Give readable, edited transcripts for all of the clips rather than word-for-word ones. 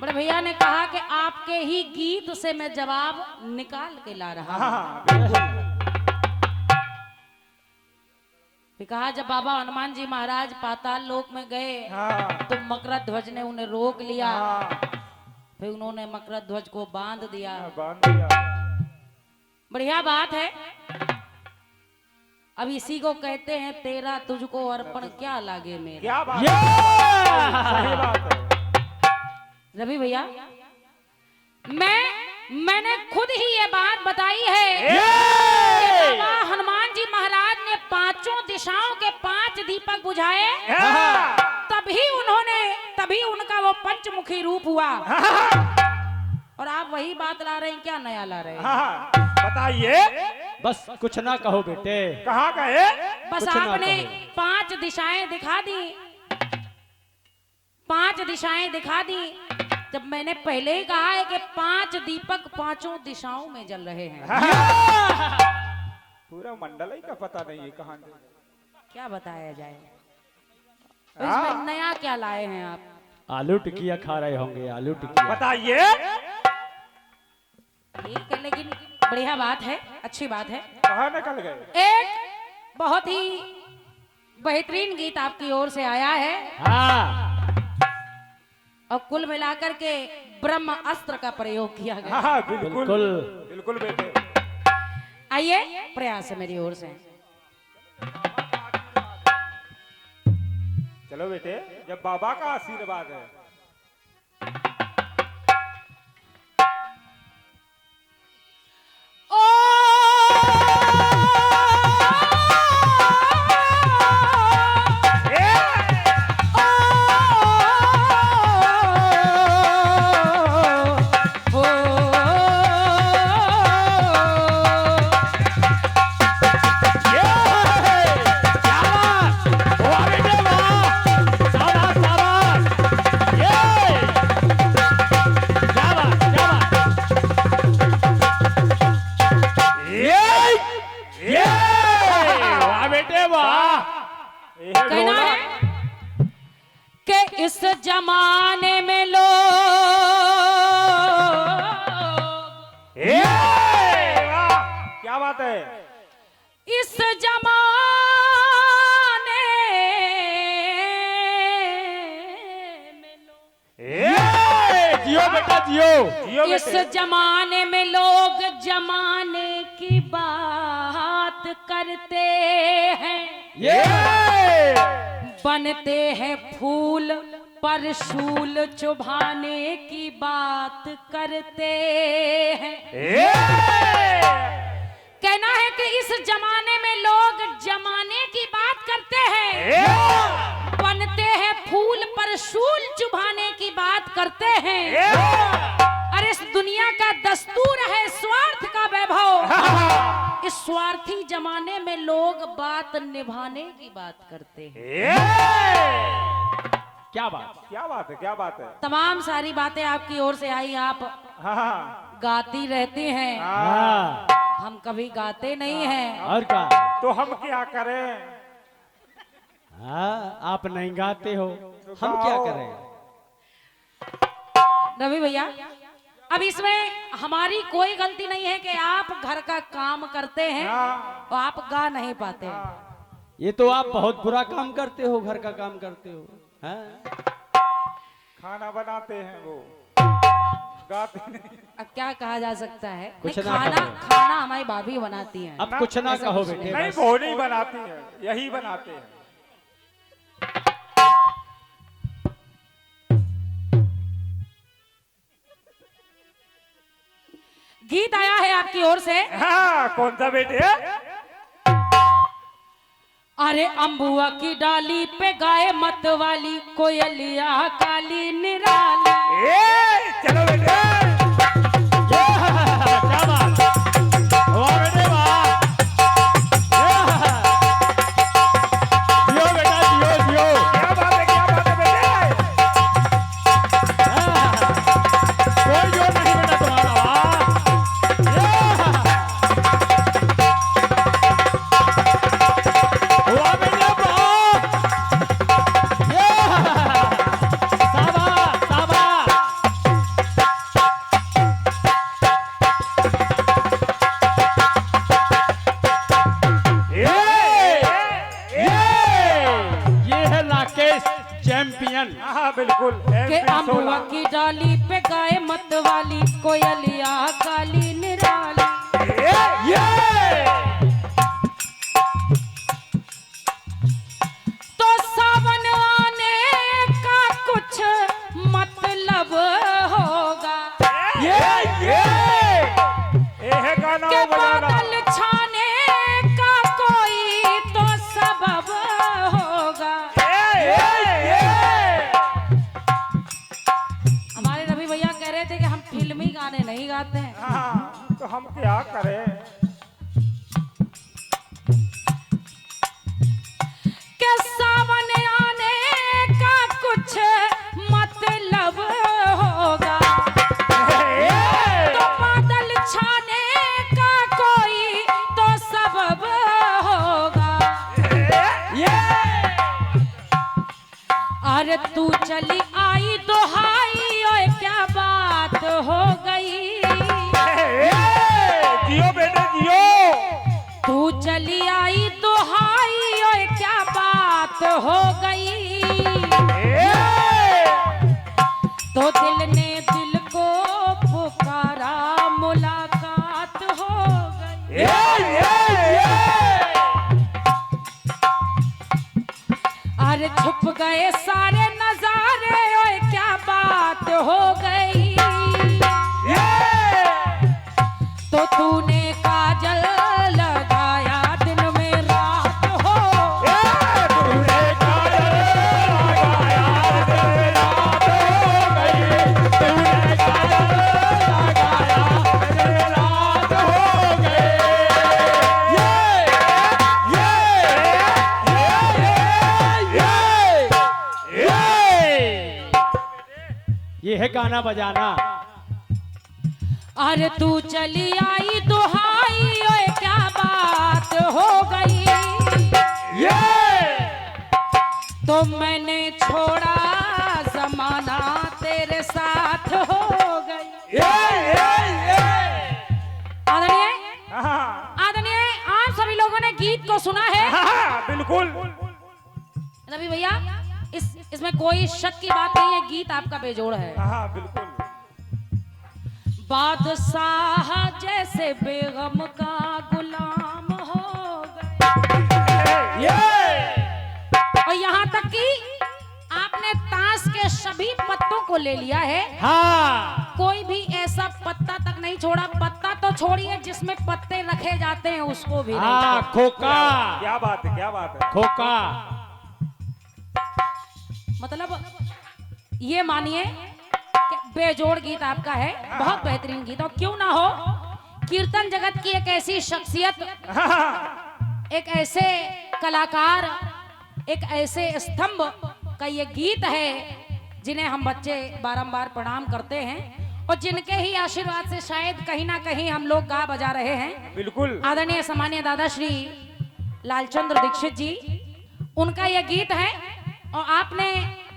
बड़े भैया ने कहा कि आपके ही गीत से मैं जवाब निकाल के ला रहा हूं। फिर कहा जब बाबा हनुमान जी महाराज पाताल लोक में गए तो मकर ध्वज ने उन्हें रोक लिया। फिर उन्होंने मकर ध्वज को बांध दिया। बढ़िया बात है। अब इसी को कहते हैं तेरा तुझको अर्पण क्या लागे मेरा। क्या बात सही बात है रवि भैया, मैंने खुद ही ये बात बताई है कि बाबा हनुमान जी महाराज ने पांचों दिशाओं के 5 दीपक बुझाए, तभी उनका वो पंचमुखी रूप हुआ। और आप वही बात ला रहे हैं, क्या नया ला रहे हैं? बताइए। बस कुछ ना कहो बेटे। कहाँ गए? बस आपने 5 दिशाएं दिखा दी, 5 दिशाएं दिखा दी। जब मैंने पहले ही कहा है कि 5 दीपक 5 दिशाओं में जल रहे हैं। पूरा मंडल ही का पता नहीं है कहाँ। क्या बताया जाए? इसमें नया क्या लाए हैं आप? आलू टिकिया खा रहे होंगे, आलू टिकिया। बताइए। ठीक है, लेकिन बढ़िया बात है, अच्छी बात है। कहाँ निकल गए? एक बहुत ही बेहतरीन गीत आपकी ओर से आया है। हाँ। और कुल मिलाकर के ब्रह्म अस्त्र का प्रयोग किया गया। हाँ, बिल्कुल बिल्कुल बेटे। आइए, प्रयास है मेरी ओर से। चलो बेटे, जब बाबा का आशीर्वाद है। कहना है कि इस जमाने में लोग क्या बात है? इस जमाने में लोग जियो बेटा जियो। इस जमाने में लोग जमाने की बात करते हैं। बनते हैं फूल पर शूल चुभाने की बात करते हैं। कहना है कि इस जमाने में लोग जमाने की बात करते हैं, बनते हैं फूल पर शूल चुभाने की बात करते हैं। अरे इस दुनिया का दस्तूर है स्वार्थ का वैभव। इस स्वार्थी जमाने में लोग बात निभाने की बात करते हैं। क्या बात? क्या बात है? क्या बात है? तमाम सारी बातें आपकी ओर से आई, आप गाती रहती हैं। हाँ। हम कभी गाते नहीं हैं। और क्या? तो हम क्या करें? हाँ, आप नहीं गाते हो, हम क्या करें? रवि भैया, अब इसमें हमारी कोई गलती नहीं है कि आप घर का काम करते हैं और आप गा नहीं पाते हैं। ये तो आप बहुत बुरा काम करते हो, घर का काम करते हो। हाँ? खाना बनाते हैं वो, गाते नहीं। अब क्या कहा जा सकता है? कुछ नहीं, ना खाना कहो। खाना हमारी भाभी बनाती हैं। अब कुछ ना कहो बेटे। नहीं, बस। वो नहीं बनाती है, यही बनाते हैं। गीत आया है आपकी ओर से। हाँ, कौन सा बेटे? अरे अम्बुआ की डाली पे गाय मत वाली कोयलिया काली निराली। चलो बेटे। क्या बात? वाह बेटे वाह। जियो बेटा जियो जियो। क्या बात है? क्या बात है बेटे? कोई जोर नहीं बेटा तुम्हारा। वाह बेटे वाह। शाबाश शाबाश। भजन। हाँ बिल्कुल के MP16। अम्बुआ की डाली पे गाय मत वाली कोयलिया काली निराली। तो सावन आने का कुछ मतलब होगा ये है गाना के बजाना। बादल छाने का कोई तो सबब होगा। हमारे रवि भैया कह रहे थे कि हम फिल्मी गाने नहीं गाते हैं। हाँ तो हम क्या करें। के सावन आने का कुछ मतलब होगा तो बादल छाने का कोई तो सबब होगा। अरे तू चली आई दोहाई ओए क्या बात हो गई। जियो बेटे जियो। तू चली आई दोहाई ओए क्या बात हो गई। तो दिल ने दिल को पुकारा मुलाकात हो गई। अरे छुप गए सारे नजारे ओए क्या बात हो गई। तो तूने काजल लगाया दिन में रात हो। ये है गाना बजाना। अरे तू चली आई दुहाई ओए क्या बात हो गई। तो मैंने छोड़ा जमाना तेरे साथ हो गई। आदरणीय आदरणीय आप सभी लोगों ने गीत को सुना है। हाँ बिल्कुल। रवि भैया इसमें कोई शक की बात नहीं है, गीत आपका बेजोड़ है। हाँ बिल्कुल। बादशाह जैसे बेगम का गुलाम हो गए। और यहाँ तक कि आपने ताश के सभी पत्तों को ले लिया है। हाँ कोई भी ऐसा पत्ता तक नहीं छोड़ा। पत्ता तो छोड़िए जिसमें पत्ते रखे जाते हैं उसको भी नहीं हाँ छोड़ा। खोका। क्या बात है क्या बात है। खोका। मतलब ये मानिए कि बेजोड़ गीत आपका है, बहुत बेहतरीन गीत। और क्यों ना हो, कीर्तन जगत की एक ऐसी शख्सियत, एक ऐसे कलाकार, एक ऐसे स्तंभ का ये गीत है जिन्हें हम बच्चे बारंबार प्रणाम करते हैं और जिनके ही आशीर्वाद से शायद कहीं ना कहीं हम लोग गा बजा रहे हैं। बिल्कुल। आदरणीय सम्मानीय दादा श्री लालचंद्र दीक्षित जी, उनका यह गीत है और आपने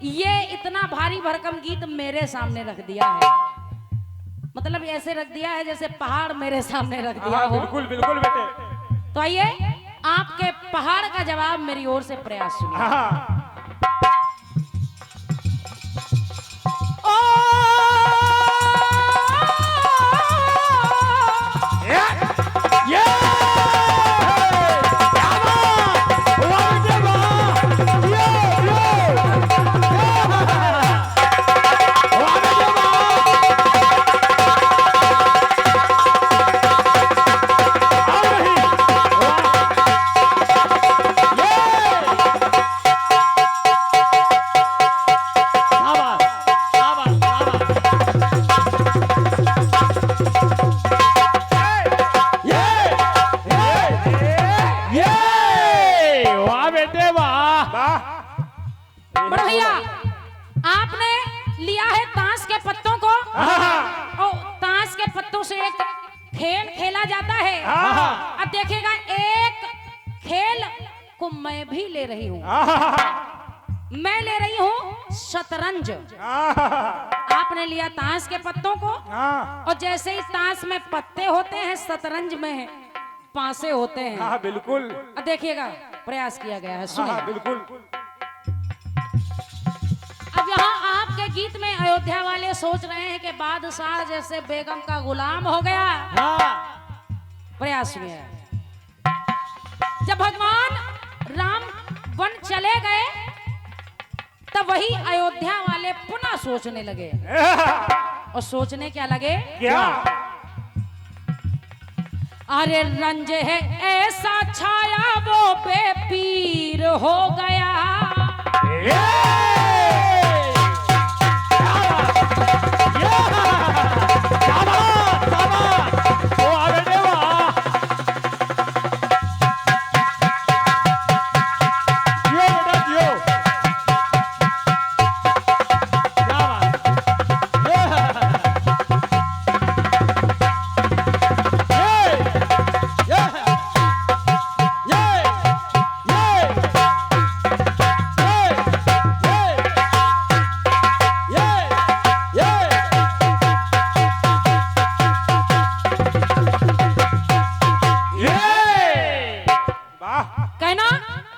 ये इतना भारी भरकम गीत मेरे सामने रख दिया है। मतलब ऐसे रख दिया है जैसे पहाड़ मेरे सामने रख दिया हाँ हो। बिल्कुल बिल्कुल बेटे। तो आइए आपके पहाड़ का जवाब मेरी ओर से प्रयास सुनिए। हाँ बड़े भैया, आपने लिया है ताश के पत्तों को और ताश के पत्तों से एक खेल खेला जाता है। अब देखिएगा, एक खेल को मैं भी ले रही हूँ। मैं ले रही हूँ शतरंज। आपने लिया ताश के पत्तों को और जैसे ही ताश में पत्ते होते हैं, शतरंज में पासे होते हैं। हाँ बिल्कुल। अब देखिएगा, प्रयास किया गया है, सुनिए। हाँ बिल्कुल। अब यहाँ आपके गीत में अयोध्या वाले सोच रहे हैं कि बादशाह जैसे बेगम का गुलाम हो गया। हाँ प्रयास में है। जब भगवान राम वन चले गए तब वही अयोध्या वाले पुनः सोचने लगे। और सोचने क्या लगे? क्या? अरे रंज है ऐसा छाया वो बेपीर हो गया।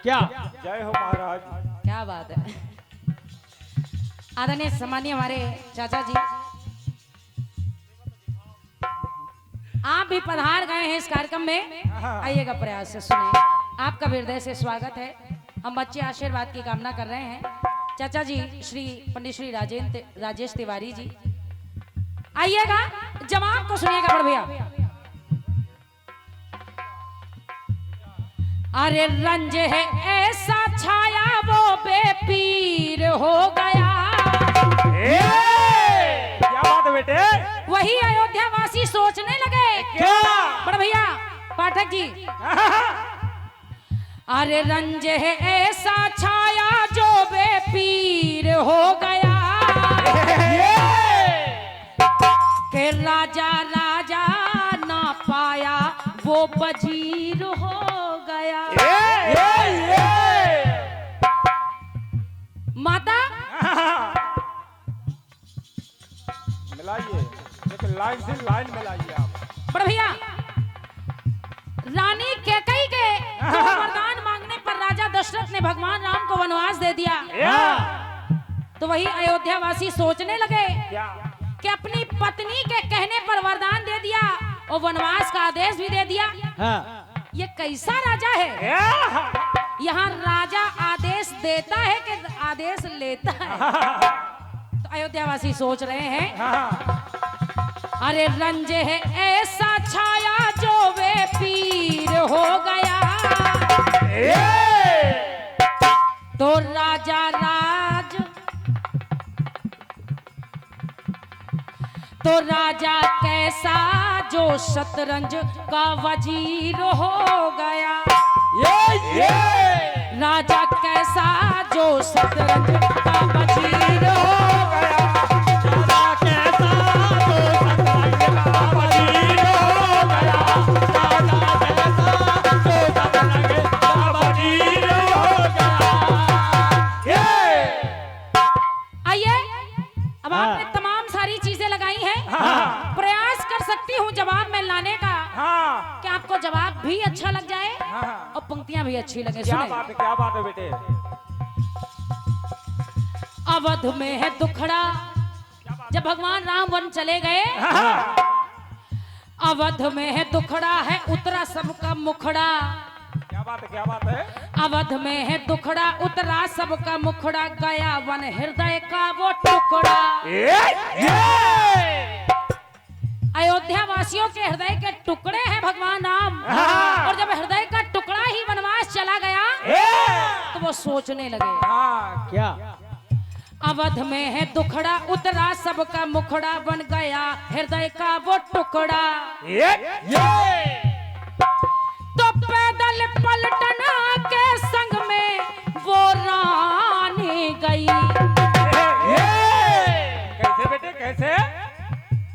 क्या? जय हो महाराज। क्या बात है। आदरणीय सम्मानीय हमारे चाचा जी, आप भी पधार गए हैं इस कार्यक्रम में। आइएगा, प्रयास से सुने। आपका हृदय से स्वागत है। हम बच्चे आशीर्वाद की कामना कर रहे हैं। चाचा जी श्री पंडित श्री राजेश तिवारी जी, आइएगा, जवाब को सुनिएगा बड़ भैया। अरे रंज है ऐसा छाया वो बेपीर हो गया। क्या बात है बेटे? वही अयोध्या वासी सोचने लगे। क्या? बड़ भैया पाठक जी, अरे रंज है ऐसा छाया जो बेपीर हो गया। के राजा राजा ना पाया वो वजीर हो गया। माता मिलाइए, एक लाइन से लाइन मिलाइए आप। पर भैया, रानी कैकई के वरदान मांगने पर राजा दशरथ ने भगवान राम को वनवास दे दिया। तो वही अयोध्या वासी सोचने लगे कि अपनी पत्नी के कहने पर वरदान दे दिया और वनवास का आदेश भी दे दिया। हाँ। ये कैसा राजा है? यहाँ राजा आदेश देता है कि आदेश लेता है? तो अयोध्या वासी सोच रहे हैं, अरे रंज है ऐसा छाया जो वे पीर हो गया। तो राजा कैसा जो शतरंज का वजीर हो गया। राजा कैसा जो शतरंज का वजीर हो गया। आइए, अब आपने तमाम सारी चीजें लगाई हैं। प्रयास कर सकती हूँ जवाब में लाने का, कि आपको जवाब भी अच्छा लग जाए और पंक्तियां भी अच्छी लगे। क्या सुने। बात है? क्या बात है बेटे? अवध में है दुखड़ा। जब भगवान राम वन चले गए, अवध में है दुखड़ा है उतरा सबका मुखड़ा। क्या बात है? क्या बात है? अवध में है दुखड़ा उतरा सबका मुखड़ा, गया वन हृदय का वो टुकड़ा। अयोध्या वासियों के हृदय के टुकड़े हैं भगवान राम। और जब हृदय का टुकड़ा ही वनवास चला गया तो वो सोचने लगे, क्या? अवध में है दुखड़ा उतरा सबका मुखड़ा, बन गया हृदय का वो टुकड़ा। तो पैदल पलटना के संग में वो रानी गई। कैसे बेटे, कैसे?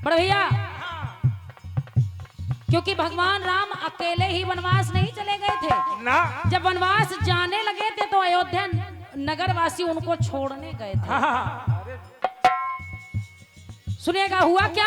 बड़ भैया, क्योंकि भगवान राम अकेले ही वनवास नहीं चले गए थे ना। जब वनवास जाने लगे थे तो अयोध्या नगर वासी उनको छोड़ने गए थे। सुनिएगा हुआ क्या?